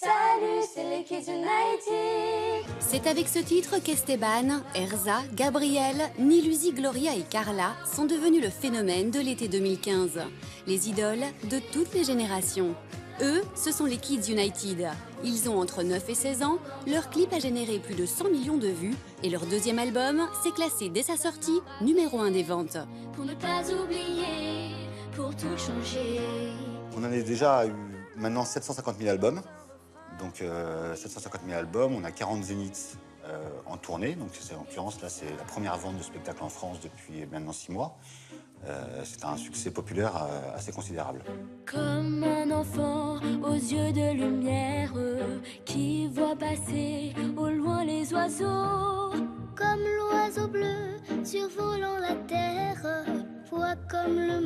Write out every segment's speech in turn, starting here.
Salut, c'est les Kids United. C'est avec ce titre qu'Esteban, Erza, Gabriel, Nilusi, Gloria et Carla sont devenus le phénomène de l'été 2015. Les idoles de toutes les générations. Eux, ce sont les Kids United. Ils ont entre 9 et 16 ans, leur clip a généré plus de 100 millions de vues et leur deuxième album s'est classé dès sa sortie numéro 1 des ventes. Pour ne pas oublier, pour tout changer. On en a déjà eu maintenant 750 000 albums. Donc 750 000 albums, on a 40 zéniths en tournée. Donc en l'occurrence, là, c'est la première vente de spectacle en France depuis maintenant 6 mois. C'est un succès populaire assez considérable. Comme un enfant aux yeux de lumière qui voit passer au loin les oiseaux. Comme l'oiseau bleu survolant la terre, voit comme le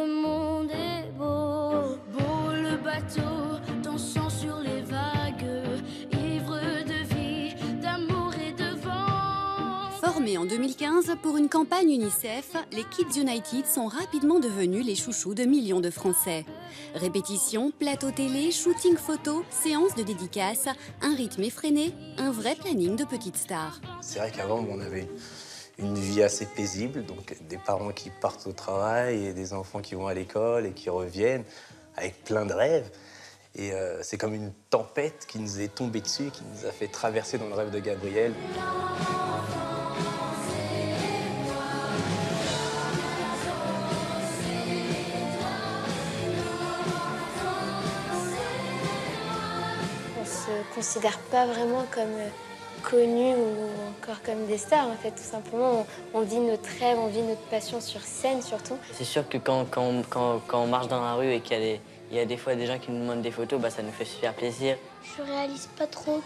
monde est beau. Beau le bateau dansant sur les vagues, ivre de vie, d'amour et de vent. Formés en 2015 pour une campagne UNICEF, les Kids United sont rapidement devenus les chouchous de millions de Français. Répétitions, plateaux télé, shooting photo, séances de dédicaces, un rythme effréné, un vrai planning de petites stars. C'est vrai qu'avant, on avait une vie assez paisible, donc des parents qui partent au travail et des enfants qui vont à l'école et qui reviennent avec plein de rêves. Et c'est comme une tempête qui nous est tombée dessus, qui nous a fait traverser dans le rêve de Gabriel. On se considère pas vraiment comme connus ou encore comme des stars, en fait, tout simplement. On vit notre rêve, on vit notre passion sur scène, surtout. C'est sûr que quand on marche dans la rue et qu'il y a des fois des gens qui nous demandent des photos, bah, ça nous fait super plaisir. Je réalise pas trop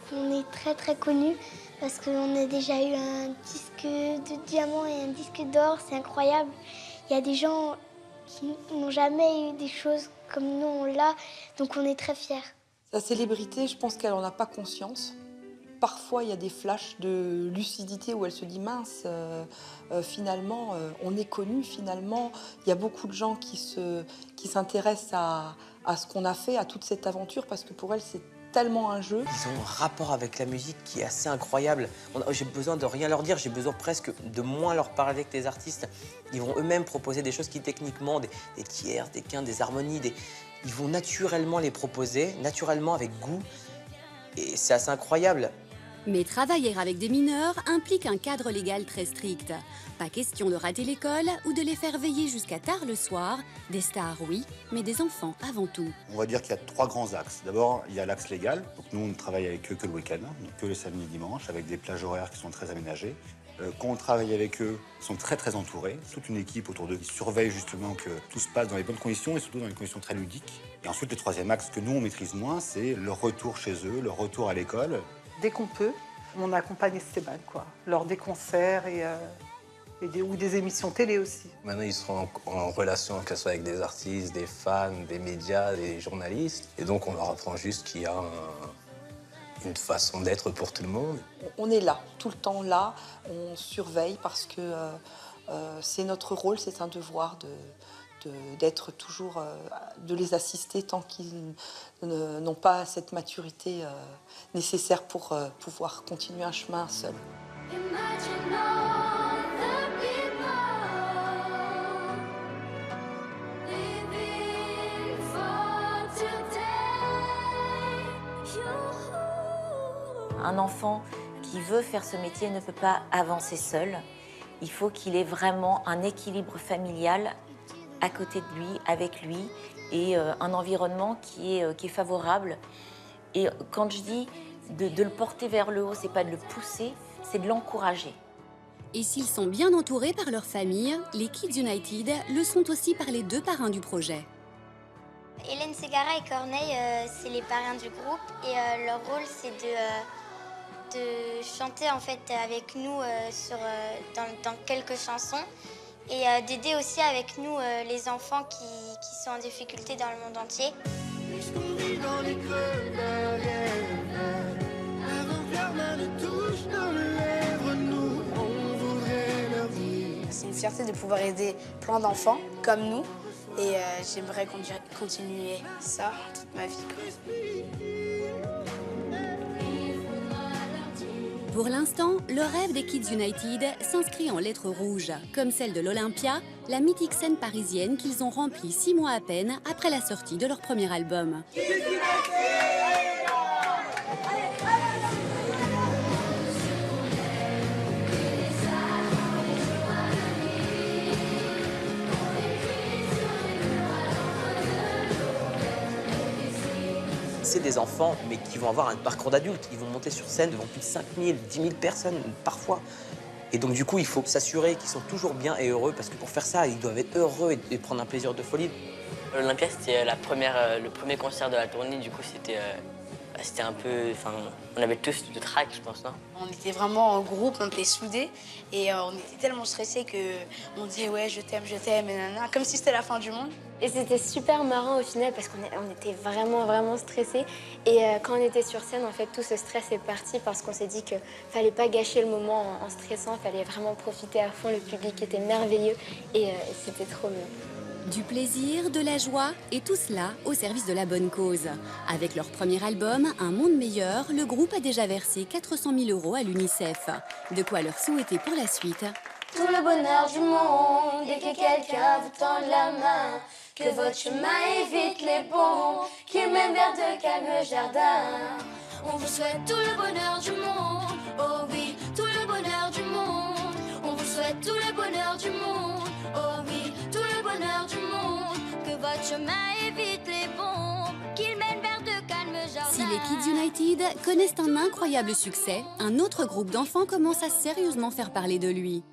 qu'on est très très connus parce qu'on a déjà eu un disque de diamant et un disque d'or, c'est incroyable. Il y a des gens qui n'ont jamais eu des choses comme nous on l'a, donc on est très fiers. La célébrité, je pense qu'elle n'en a pas conscience. Parfois, il y a des flashs de lucidité où elle se dit mince, finalement, on est connu, finalement. Il y a beaucoup de gens qui s'intéressent à ce qu'on a fait, à toute cette aventure, parce que pour elles, c'est tellement un jeu. Ils ont un rapport avec la musique qui est assez incroyable. J'ai besoin de rien leur dire, j'ai besoin presque de moins leur parler que les artistes. Ils vont eux-mêmes proposer des choses qui, techniquement, des tiers, des quintes, des harmonies, ils vont naturellement les proposer, naturellement, avec goût. Et c'est assez incroyable. Mais travailler avec des mineurs implique un cadre légal très strict. Pas question de rater l'école ou de les faire veiller jusqu'à tard le soir. Des stars, oui, mais des enfants avant tout. On va dire qu'il y a 3 grands axes. D'abord, il y a l'axe légal. Donc nous, on ne travaille avec eux que le week-end, donc que le samedi et dimanche, avec des plages horaires qui sont très aménagées. Quand on travaille avec eux, ils sont très très entourés. Toute une équipe autour d'eux qui surveille justement que tout se passe dans les bonnes conditions et surtout dans des conditions très ludiques. Et ensuite, le troisième axe que nous, on maîtrise moins, c'est leur retour chez eux, leur retour à l'école. Dès qu'on peut, on accompagne Esteban, quoi, lors des concerts ou des émissions télé aussi. Maintenant, ils sont en relation, que ce soit avec des artistes, des fans, des médias, des journalistes. Et donc, on leur apprend juste qu'il y a une façon d'être pour tout le monde. On est là, tout le temps là, on surveille parce que c'est notre rôle, c'est un devoir d'être toujours, de les assister tant qu'ils n'ont pas cette maturité nécessaire pour pouvoir continuer un chemin seul. Imagine all the people living for today. Un enfant qui veut faire ce métier ne peut pas avancer seul. Il faut qu'il ait vraiment un équilibre familial à côté de lui, avec lui, et un environnement qui est favorable. Et quand je dis de le porter vers le haut, c'est pas de le pousser, c'est de l'encourager. Et s'ils sont bien entourés par leur famille, les Kids United le sont aussi par les 2 parrains du projet. Hélène Ségara et Corneille, c'est les parrains du groupe et leur rôle c'est de chanter en fait avec nous dans quelques chansons et d'aider aussi avec nous les enfants qui sont en difficulté dans le monde entier. C'est une fierté de pouvoir aider plein d'enfants comme nous et j'aimerais continuer ça toute ma vie. Pour l'instant, le rêve des Kids United s'inscrit en lettres rouges, comme celle de l'Olympia, la mythique scène parisienne qu'ils ont remplie 6 mois à peine après la sortie de leur premier album. C'est des enfants, mais qui vont avoir un parcours d'adulte. Ils vont monter sur scène devant plus de 5 000, 10 000 personnes, parfois. Et donc, du coup, il faut s'assurer qu'ils sont toujours bien et heureux, parce que pour faire ça, ils doivent être heureux et prendre un plaisir de folie. L'Olympia, c'était le premier concert de la tournée. Du coup, c'était un peu... Enfin, on avait tous le trac, je pense, non? On était vraiment en groupe, on était soudés. Et on était tellement stressés qu'on disait « ouais, je t'aime, et nanana », comme si c'était la fin du monde. Et c'était super marrant au final parce qu'on était vraiment stressés. Et quand on était sur scène, en fait, tout ce stress est parti parce qu'on s'est dit qu'il fallait pas gâcher le moment en stressant, il fallait vraiment profiter à fond. Le public était merveilleux et c'était trop bien. Du plaisir, de la joie et tout cela au service de la bonne cause. Avec leur premier album, Un monde meilleur, le groupe a déjà versé 400 000 € à l'UNICEF. De quoi leur souhaiter pour la suite. Tout le bonheur du monde et que quelqu'un vous tende la main. Que votre chemin évite les bons, qu'il mène vers de calmes jardins. On vous souhaite tout le bonheur du monde, oh oui, tout le bonheur du monde. On vous souhaite tout le bonheur du monde, oh oui, tout le bonheur du monde. Que votre chemin évite les bons, qu'il mène vers de calmes jardins. Si les Kids United connaissent un incroyable succès, un autre groupe d'enfants commence à sérieusement faire parler de lui.